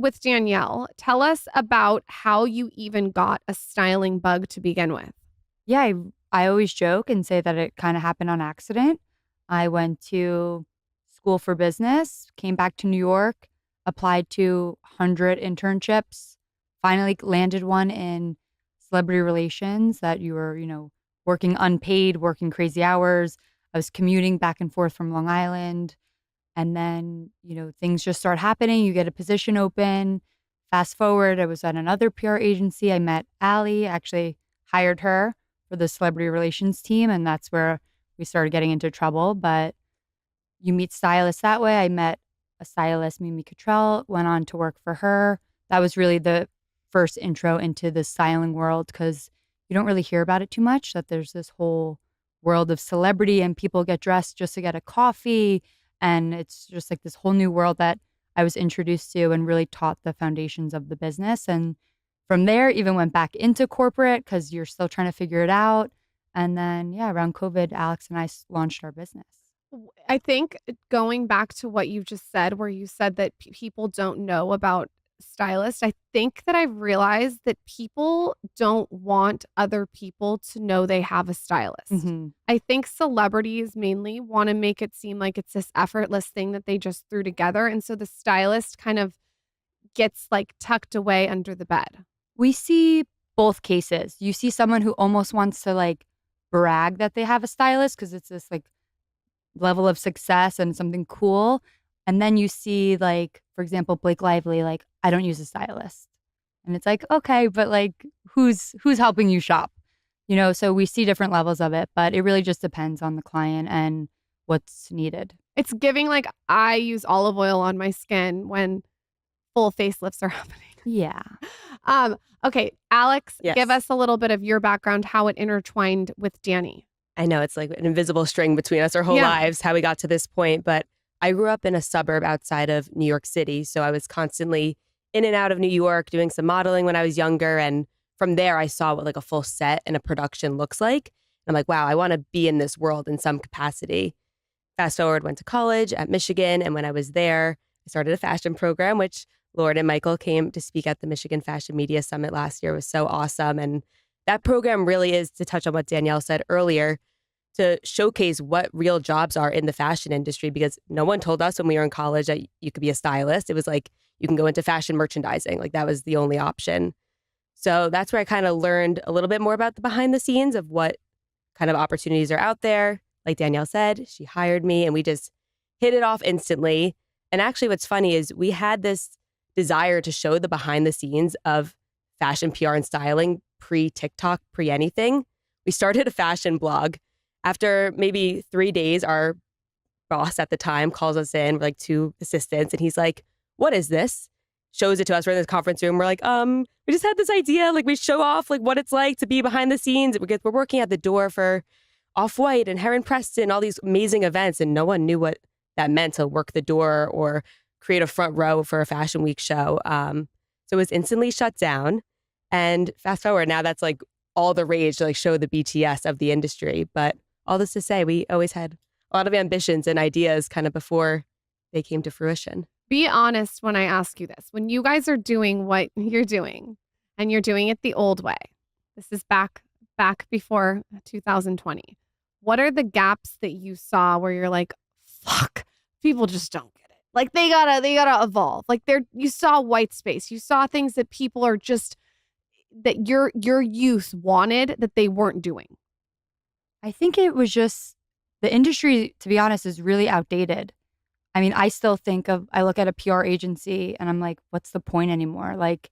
With Danielle, tell us about how you even got a styling bug to begin with. Yeah, I always joke and say that it kind of happened on accident. I went to school for business, came back to New York, applied to 100 internships, finally landed one in celebrity relations that you were, working unpaid, working crazy hours. I was commuting back and forth from Long Island. And then, things just start happening. You get a position open. Fast forward, I was at another PR agency. I met Allie, actually hired her for the celebrity relations team. And that's where we started getting into trouble. But you meet stylists that way. I met a stylist, Mimi Cottrell, went on to work for her. That was really the first intro into the styling world because you don't really hear about it too much, that there's this whole world of celebrity and people get dressed just to get a coffee. And it's just like this whole new world that I was introduced to and really taught the foundations of the business. And from there, even went back into corporate because you're still trying to figure it out. And then, yeah, around COVID, Alex and I launched our business. I think going back to what you just said, where you said that people don't know about stylists, I think that I've realized that people don't want other people to know they have a stylist. Mm-hmm. I think celebrities mainly want to make it seem like it's this effortless thing that they just threw together. And so the stylist kind of gets like tucked away under the bed. We see both cases. You see someone who almost wants to like brag that they have a stylist because it's this like level of success and something cool. And then you see like, for example, Blake Lively, like, I don't use a stylist. And it's like, okay, but like who's helping you shop? So we see different levels of it, but it really just depends on the client and what's needed. It's giving like I use olive oil on my skin when full facelifts are happening. Yeah. Okay, Alex, Yes. give us a little bit of your background, how it intertwined with Danny. I know it's like an invisible string between us our whole lives, how we got to this point. But I grew up in a suburb outside of New York City. So I was constantly in and out of New York doing some modeling when I was younger. And from there, I saw what like a full set and a production looks like. And I'm like, wow, I want to be in this world in some capacity. Fast forward, went to college at Michigan. And when I was there, I started a fashion program, which Lauren and Michael came to speak at the Michigan Fashion Media Summit last year. It was so awesome. And that program really is, to touch on what Danielle said earlier, to showcase what real jobs are in the fashion industry, because no one told us when we were in college that you could be a stylist. It was like, you can go into fashion merchandising. Like that was the only option. So that's where I kind of learned a little bit more about the behind the scenes of what kind of opportunities are out there. Like Danielle said, she hired me and we just hit it off instantly. And actually what's funny is we had this desire to show the behind the scenes of fashion PR and styling pre-TikTok, pre-anything. We started a fashion blog. After maybe 3 days, our boss at the time calls us in, we're like 2 assistants, and he's like, what is this? Shows it to us. We're in this conference room. We're like, we just had this idea. Like we show off like what it's like to be behind the scenes. We're working at the door for Off-White and Heron Preston, all these amazing events. And no one knew what that meant to work the door or create a front row for a Fashion Week show. So it was instantly shut down. And fast forward, now that's like all the rage to like show the BTS of the industry. But all this to say, we always had a lot of ambitions and ideas kind of before they came to fruition. Be honest when I ask you this. When you guys are doing what you're doing and you're doing it the old way, this is back before 2020. What are the gaps that you saw where you're like, fuck, people just don't get it. Like they gotta evolve. Like you saw white space. You saw things that people are just, that your youth wanted that they weren't doing. I think it was just the industry, to be honest, is really outdated. I mean, I still I look at a PR agency and I'm like, what's the point anymore? Like,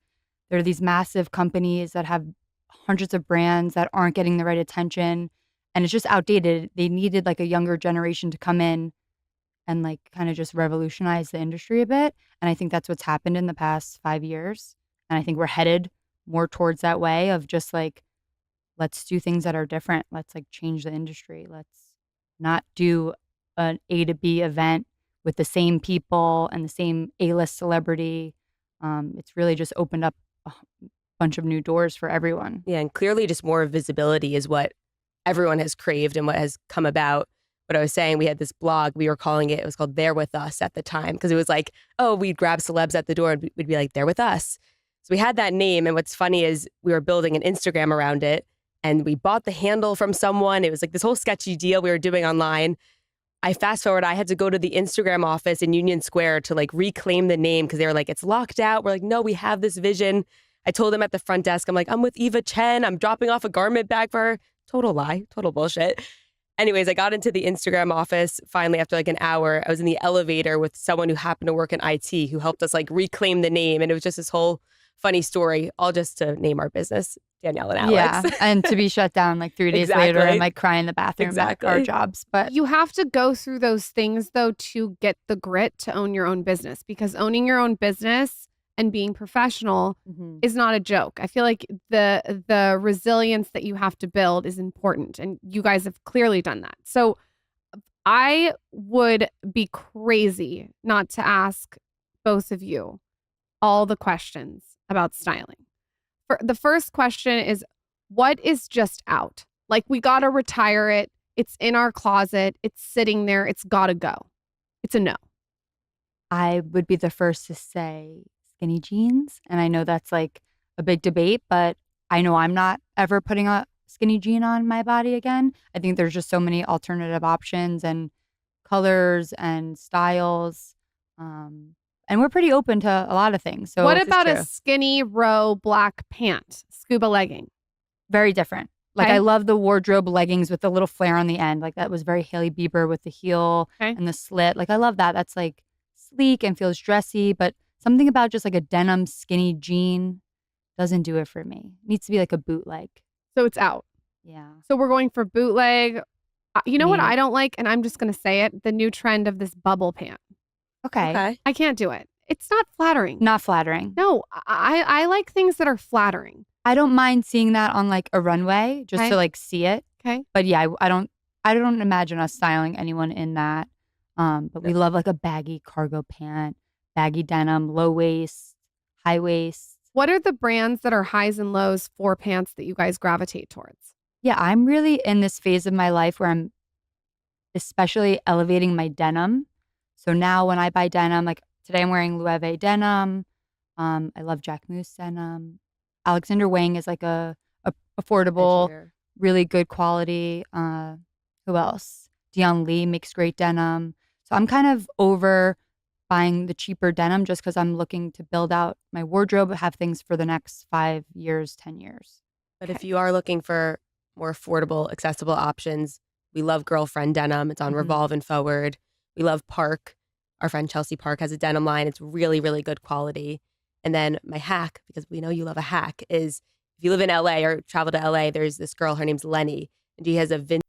there are these massive companies that have hundreds of brands that aren't getting the right attention. And it's just outdated. They needed like a younger generation to come in and like kind of just revolutionize the industry a bit. And I think that's what's happened in the past 5 years. And I think we're headed more towards that way of just like, let's do things that are different. Let's like change the industry. Let's not do an A to B event with the same people and the same A-list celebrity. It's really just opened up a bunch of new doors for everyone. Yeah, and clearly just more visibility is what everyone has craved and what has come about what I was saying, we had this blog, we were calling it was called There With Us at the time, because it was like, oh, we'd grab celebs at the door and we'd be like, they're with us. So we had that name. And what's funny is we were building an Instagram around it, and we bought the handle from someone. It was like this whole sketchy deal we were doing online. I fast forward, I had to go to the Instagram office in Union Square to like reclaim the name because they were like, it's locked out. We're like, no, we have this vision. I told them at the front desk, I'm like, I'm with Eva Chen. I'm dropping off a garment bag for her. Total lie, total bullshit. Anyways, I got into the Instagram office finally after like an hour. I was in the elevator with someone who happened to work in IT who helped us like reclaim the name. And it was just this whole funny story, all just to name our business, Danielle and Alex. Yeah, and to be shut down like 3 days later and like cry in the bathroom at our jobs. But you have to go through those things though to get the grit to own your own business, because owning your own business and being professional is not a joke. I feel like the resilience that you have to build is important, and you guys have clearly done that. So I would be crazy not to ask both of you all the questions about styling. The first question is, what is just out? Like, we got to retire it. It's in our closet. It's sitting there. It's got to go. It's a no. I would be the first to say skinny jeans. And I know that's like a big debate, but I know I'm not ever putting a skinny jean on my body again. I think there's just so many alternative options and colors and styles. And we're pretty open to a lot of things. So what about a skinny row black pant, scuba legging? Very different. Like, I love the wardrobe leggings with the little flare on the end. Like, that was very Hailey Bieber with the heel and the slit. Like, I love that. That's like sleek and feels dressy, but something about just like a denim skinny jean doesn't do it for me. It needs to be like a bootleg. So it's out. Yeah. So we're going for bootleg. You know what I don't like? And I'm just going to say it. The new trend of this bubble pant. Okay. I can't do it. It's not flattering. Not flattering. No, I like things that are flattering. I don't mind seeing that on like a runway just to like see it. Okay. But yeah, I don't imagine us styling anyone in that. But we love like a baggy cargo pant, baggy denim, low waist, high waist. What are the brands that are highs and lows for pants that you guys gravitate towards? Yeah, I'm really in this phase of my life where I'm especially elevating my denim. So now when I buy denim, like today I'm wearing Loewe denim. I love Jack Moose denim. Alexander Wang is like a affordable, really good quality. Who else? Dion Lee makes great denim. So I'm kind of over buying the cheaper denim just because I'm looking to build out my wardrobe, have things for the next 5 years, 10 years. But if you are looking for more affordable, accessible options, we love Girlfriend denim. It's on Revolve and Forward. We love Park. Our friend Chelsea Park has a denim line. It's really, really good quality. And then my hack, because we know you love a hack, is if you live in LA or travel to LA, there's this girl, her name's Lenny, and she has a vintage